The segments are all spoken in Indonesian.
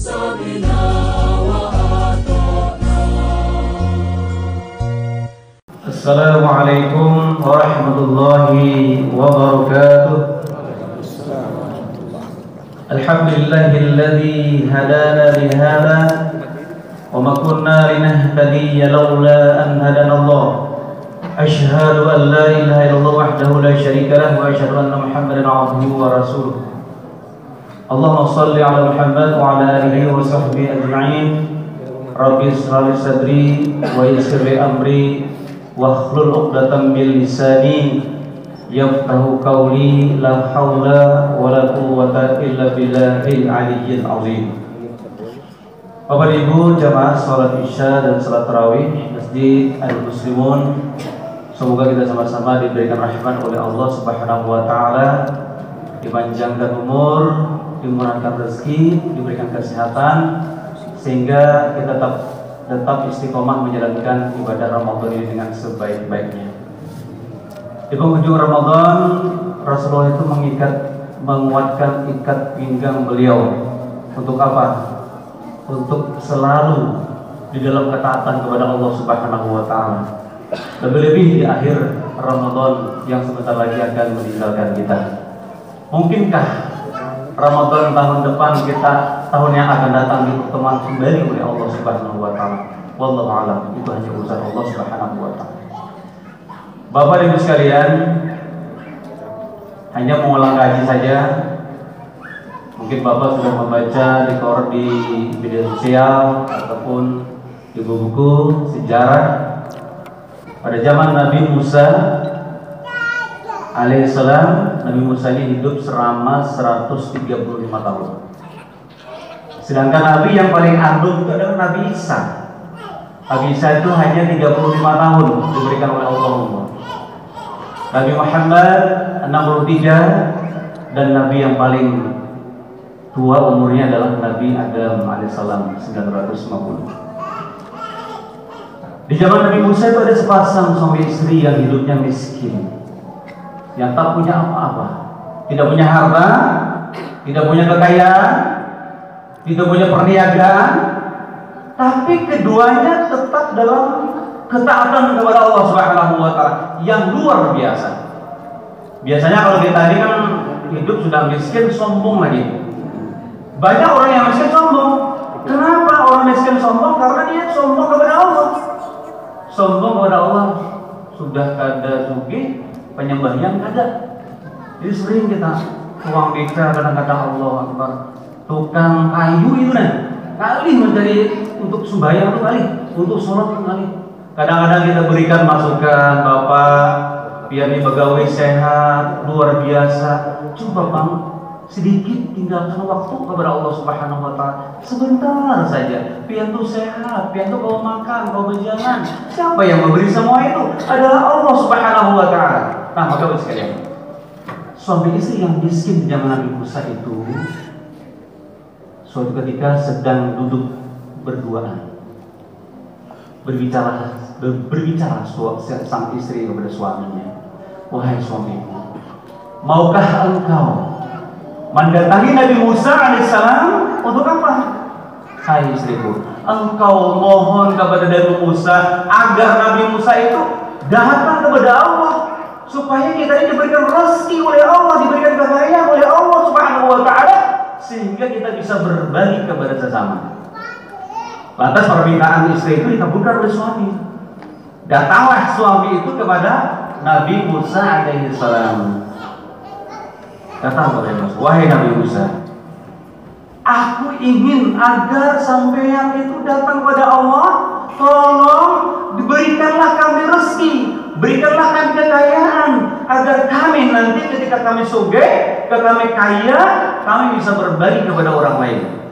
Assalamualaikum warahmatullahi wabarakatuh. Alhamdulillahilladzi hadana lihada wa ma kunna linahtadiya laula an hadanallah. Asyhadu an la ilaha illallah wahdahu la syarika lahu wa asyhadu anna Muhammadan abduhu wa rasuluh. Allahumma shalli ala Muhammad wa ala alihi wa sahbihi ajma'in. Rabbi shrah li sadri wa yassir li amri wahlul 'uqdatam min lisani yafqahu qawli. La haula wala quwwata illa billahil aliyyil azim. Bapak Ibu jamaah salat Isya dan salat tarawih Masjid Al-Muslimun, semoga kita sama-sama diberikan rahmat oleh Allah Subhanahu wa taala, dipanjangkan umur, dimurahkan rezeki, diberikan kesehatan, sehingga kita tetap istiqomah menjalankan ibadah Ramadan ini dengan sebaik-baiknya. Di penghujung Ramadan, Rasulullah itu menguatkan ikat pinggang beliau. Untuk apa? Untuk selalu di dalam ketaatan kepada Allah Subhanahu wa taala. Lebih-lebih di akhir Ramadan yang sebentar lagi akan meninggalkan kita. Mungkinkah Ramadan tahun depan tahun yang akan datang dipertemukan kembali oleh Allah Subhanahu wa taala? Wallahu a'lam. Itu hanya urusan Allah Subhanahu wa taala. Bapak Ibu sekalian, hanya mengulang kaji saja. Mungkin Bapak sudah membaca di media sosial ataupun di buku-buku sejarah. Pada zaman Nabi Musa alaihissalam, Nabi Musa ini hidup selama 135 tahun. Sedangkan Nabi yang paling agung itu adalah Nabi Isa. Nabi Isa itu hanya 35 tahun diberikan oleh Allah. Nabi Muhammad 63, dan Nabi yang paling tua umurnya adalah Nabi Adam alaihissalam 950. Di zaman Nabi Musa itu ada sepasang suami istri yang hidupnya miskin, yang tak punya apa-apa, tidak punya harta, tidak punya kekayaan, tidak punya perniagaan, tapi keduanya tetap dalam ketaatan kepada Allah Subhanahu wa taala yang luar biasa. Biasanya kalau kita tadi kan hidup sudah miskin, sombong lagi. Banyak orang yang miskin sombong. Kenapa orang miskin sombong? Karena dia sombong kepada Allah. Sombong kepada Allah. Sudah kada sugih, penyembahnya kada. Jadi sering kita tuang beca kadang-kadang Allah Akbar. Tukang kayu itu kali mencari untuk sembahyang itu kali, untuk sholat itu kali. Kadang-kadang kita berikan masukan, Bapak, biar ini pegawai sehat, luar biasa. Coba Bang, sedikit tinggalkan waktu kepada Allah Subhanahu wa taala. Sebentar saja, biar tuh sehat, biar tuh kau makan, kau berjalan. Siapa yang memberi semua itu? Adalah Allah Subhanahu wa taala. Nah, maka sekalian, suami istri yang miskin di zaman Nabi Musa itu suatu ketika sedang duduk berduaan, berbicara sang istri kepada suaminya, wahai suamiku, maukah engkau mendatangi Nabi Musa alaihissalam untuk apa? Hai istriku, engkau mohon kepada Nabi Musa agar Nabi Musa itu datang kepada Allah, supaya kita ini diberikan rezeki oleh Allah, diberikan kekayaan oleh Allah Subhanahu wa taala, sehingga kita bisa berbagi kepada sesama. Lantas permintaan istri itu dikabulkan oleh suami. Datanglah suami itu kepada Nabi Musa alaihissalam. Datang kepada Musa, wahai Nabi Musa, aku ingin agar sampeyan itu datang kepada Allah. Tolong diberikanlah kami rezeki, berikanlah kami kekayaan, agar kami nanti ketika kami sugih, kami kaya, kami bisa berbagi kepada orang lain.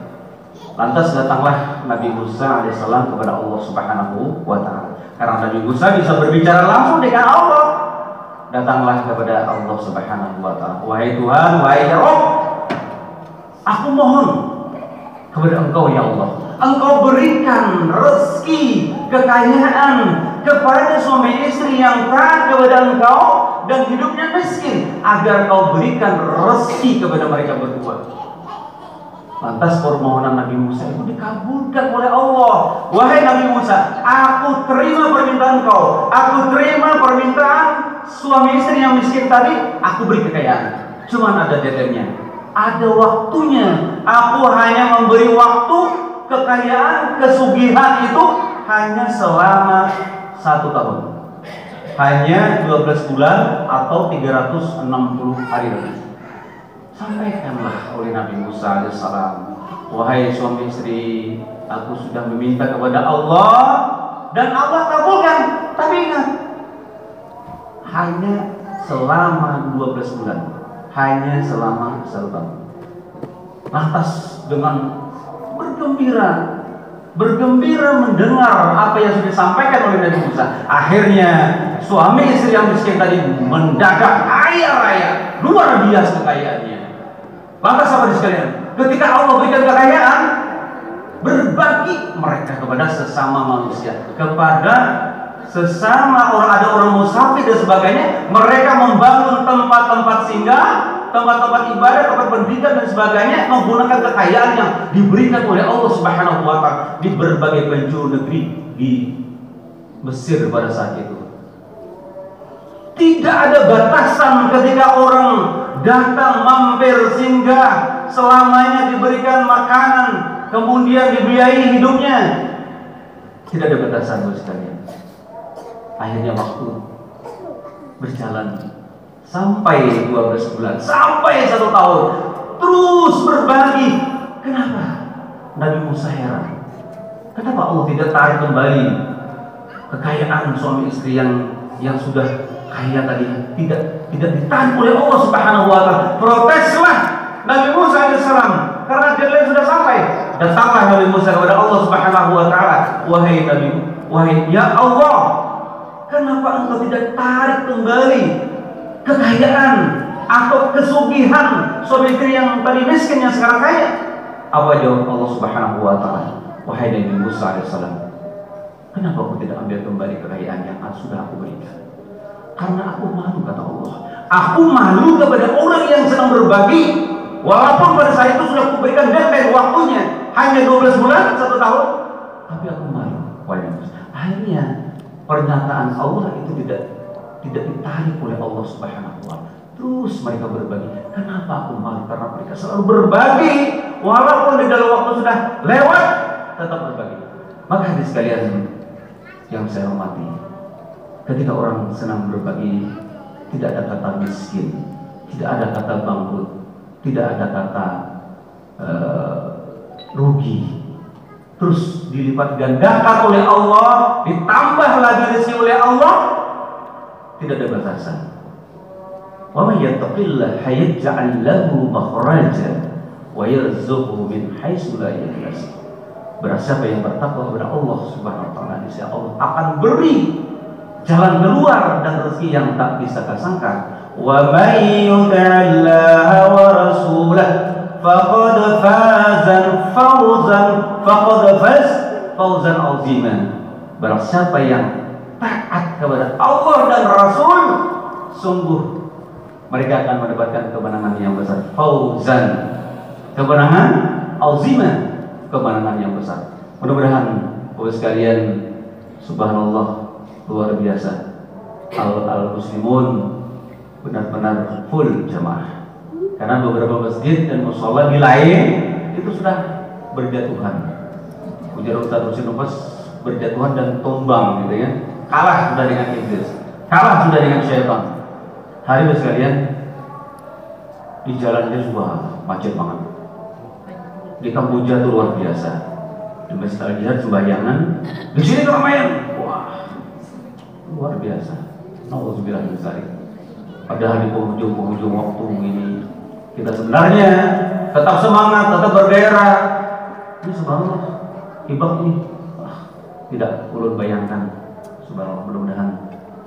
Lantas datanglah Nabi Musa alaihissalam kepada Allah Subhanahu wa taala. Karena Nabi Musa bisa berbicara langsung dengan Allah. Datanglah kepada Allah Subhanahu wa taala. Wahai Tuhan, wahai Rabb, aku mohon kepada Engkau ya Allah, Engkau berikan rezeki, kekayaan kepada suami istri yang taat kepada Engkau dan hidupnya miskin, agar Kau berikan rezeki kepada mereka berdua. Lantas permohonan Nabi Musa itu dikabulkan oleh Allah. Wahai Nabi Musa, aku terima permintaan kau. Aku terima permintaan suami istri yang miskin tadi. Aku beri kekayaan. Cuman ada deadline-nya, ada waktunya. Aku hanya memberi waktu kekayaan, kesugihan itu hanya selama 1 tahun. Hanya 12 bulan atau 360 hari lebih. Sampaikanlah oleh Nabi Musa AS, wahai suami istri, aku sudah meminta kepada Allah dan Allah kabulkan. Tapi ingat, hanya selama 12 bulan, hanya selama 1 tahun. Lantas dengan bergembira mendengar apa yang sudah disampaikan oleh Nabi Musa. Akhirnya suami istri yang miskin tadi mendadak kaya raya, luar biasa kekayaannya. Lantas apa sekalian? Ketika Allah berikan kekayaan, berbagi mereka kepada sesama manusia, kepada sesama orang, ada orang musafir dan sebagainya. Mereka membangun tempat-tempat singgah, tempat-tempat ibadah, tempat pendidikan dan sebagainya, menggunakan kekayaan yang diberikan oleh Allah Subhanahu wa Ta'ala di berbagai penjuru negeri di Mesir pada saat itu. Tidak ada batasan ketika orang datang mampir singgah, selamanya diberikan makanan, kemudian dibiayai hidupnya. Tidak ada batasan bos sekalian. Akhirnya waktu berjalan sampai 12 bulan, sampai 1 tahun, terus berbagi. Kenapa? Nabi Musa heran. Kenapa Allah tidak tarik kembali kekayaan suami istri yang sudah kaya tadi, tidak ditahan oleh Allah Subhanahu wa Ta'ala. Proteslah Nabi Musa AS karena deadline sudah sampai. Datanglah Nabi Musa kepada Allah Subhanahu wa Ta'ala, wahai ya Allah, kenapa engkau tidak tarik kembali kekayaan atau kesugihan suami istri yang tadi miskin yang sekarang kaya? Apa jawab Allah Subhanahu wa Ta'ala? Wahai Nabi Musa AS, kenapa aku tidak ambil kembali kekayaan yang sudah aku berikan? Karena aku malu, kata Allah. Aku malu kepada orang yang sedang berbagi, walaupun pada saat itu sudah kuberikan deadline waktunya hanya 12 bulan 1 tahun, tapi aku malu. Akhirnya pernyataan Allah itu tidak ditarik oleh Allah Subhanahu wa Ta'ala. Terus mereka berbagi. Kenapa aku malu? Karena mereka selalu berbagi, walaupun di dalam waktu sudah lewat, tetap berbagi. Maka hadis sekalian yang saya hormati, ketika orang senang berbagi, tidak ada kata miskin, tidak ada kata bangkrut, tidak ada kata rugi. Terus dilipat gandakan oleh Allah, ditambah lagi rezeki oleh Allah, tidak ada batasan. Wa may yattaqillaha yaj'al lahu makhraja wa yarzuqhu min haitsu la yahtasib. Barang siapa yang bertakwa kepada Allah Subhanahu wa Ta'ala, niscaya Allah akan beri jalan keluar dan rezeki yang tak bisa disangka. Wa may yuti'illaha wa rasulahu faqad fawzan 'azima. Barang siapa yang taat kepada Allah dan Rasul, sungguh mereka akan mendapatkan kemenangan yang besar. Fawzan, kemenangan, 'azima, kemenangan yang besar. Mudah-mudahan Bapak sekalian, subhanallah, luar biasa, al-muslimun benar-benar full jamaah. Karena beberapa masjid dan mushola di lain itu sudah berjatuhan. Ujar Ustaz Rusin Nufas, berjatuhan dan tumbang gitu ya. Kalah sudah dengan iblis, kalah sudah dengan syaitan. Hari ini sekalian, di jalannya juga macet banget. Di Kamboja itu luar biasa. Di Masjid Al-Jihad sembayangan, di sini keramaian. Wah, luar biasa. Nauzubillah min dzalik. Padahal di penghujung waktu ini kita sebenarnya tetap semangat, tetap bergairah. Ini subhanallah, ibak ini tidak ulun bayangkan. Subhanallah, mudah-mudahan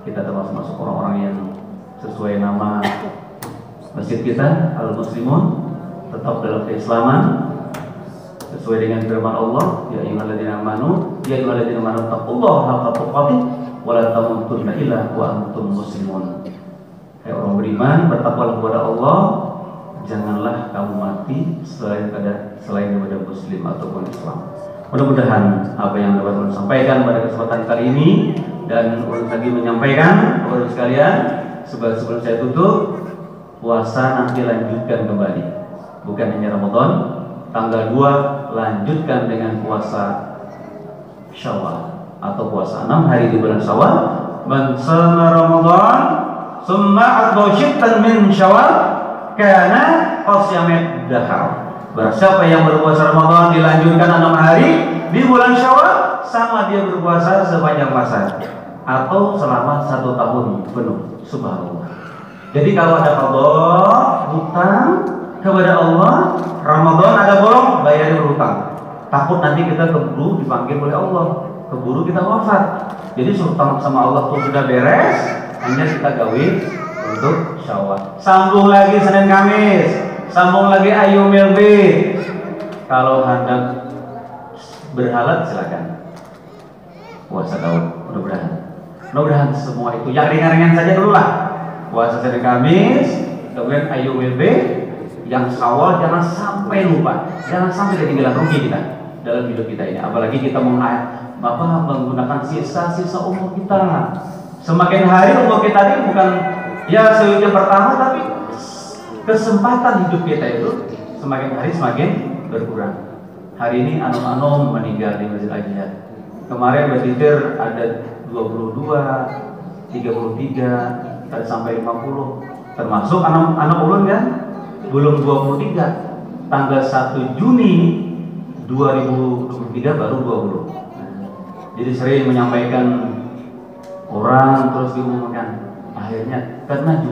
kita termasuk orang-orang yang sesuai nama masjid kita, Al-Muslimun, tetap dalam keislaman sesuai dengan firman Allah, ya ayyuhalladzina amanu taqullaha haqqa tuqatih wa la tamutunna illa wa antum muslimun. Hai orang beriman, bertakwalah kepada Allah, janganlah kamu mati selain daripada Muslim ataupun Islam. Mudah-mudahan apa yang dapat saya sampaikan pada kesempatan kali ini dan ulun lagi menyampaikan kepada sekalian sebelum saya tutup, puasa nanti lanjutkan kembali, bukan hanya Ramadan. Tanggal 2 lanjutkan dengan puasa Syawal atau puasa 6 hari di bulan Syawal. Man shoma Ramadan summa atbashatan min Syawal kana qasyamat dahar. Siapa yang berpuasa Ramadan dilanjutkan 6 hari di bulan Syawal, sama dia berpuasa sepanjang masa atau selama 1 tahun penuh. Subhanallah. Jadi kalau ada qadha hutang kepada Allah, Ramadan ada bolong, bayar hutang. Takut nanti kita keburu dipanggil oleh Allah, keburu kita wafat. Jadi hutang sama Allah tuh sudah beres, hanya kita gawe untuk Syawal. Sambung lagi Senin Kamis, sambung lagi Ayyumil Bid. Kalau hendak berhalat silakan puasa daun. Mudah-mudahan semua itu yang ringan-ringan saja dulu lah. Puasa Senin Kamis, kemudian Ayyumil Bid, yang Syawal jangan sampai lupa, jangan sampai ketinggalan rugi kita dalam hidup kita ini. Apalagi kita menggunakan sisa-sisa umur kita. Semakin hari umur kita ini bukan ya seusia pertama, tapi kesempatan hidup kita itu semakin hari semakin berkurang. Hari ini anom-anom meninggal di Masjid Al-Jihad. Kemarin berpikir ada 22, 33, ada sampai 50. Termasuk anak ulun kan belum 23. Tanggal 1 Juni 2023 baru 20. Jadi sering menyampaikan orang terus diumumkan. Akhirnya karena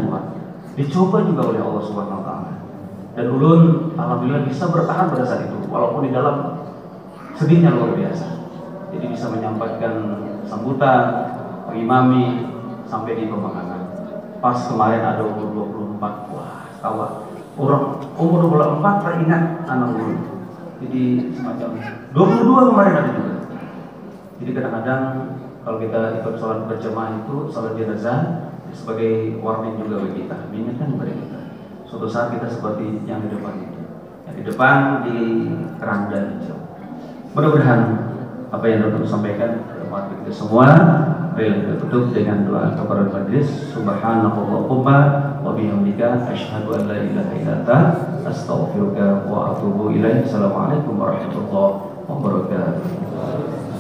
dicoba juga oleh Allah Subhanahu wa taala. Dan ulun alhamdulillah bisa bertahan pada saat itu walaupun di dalam sedihnya luar biasa. Jadi bisa menyampaikan sambutan, mengimami sampai di pemakaman. Pas kemarin ada umur 24, wah kawan orang umur 24 teringat anak ulun. Jadi semacam 22 kemarin ada juga. Jadi kadang-kadang kalau kita ikut sholat berjamaah itu sholat jenazah sebagai warning juga bagi kita, mengingatkan kepada kita. Suatu saat kita seperti yang di depan itu, yang di depan di keranda hijau. Mudah-mudahan apa yang dapat sampaikan bermanfaat bagi kita semua. Baiklah, kita tutup dengan doa kepada majelis. Subhanallahumma wa bihamdika asyhadu an la ilaha illa anta astaghfiruka wa atubu ilaik. Assalamualaikum warahmatullahi wabarakatuh.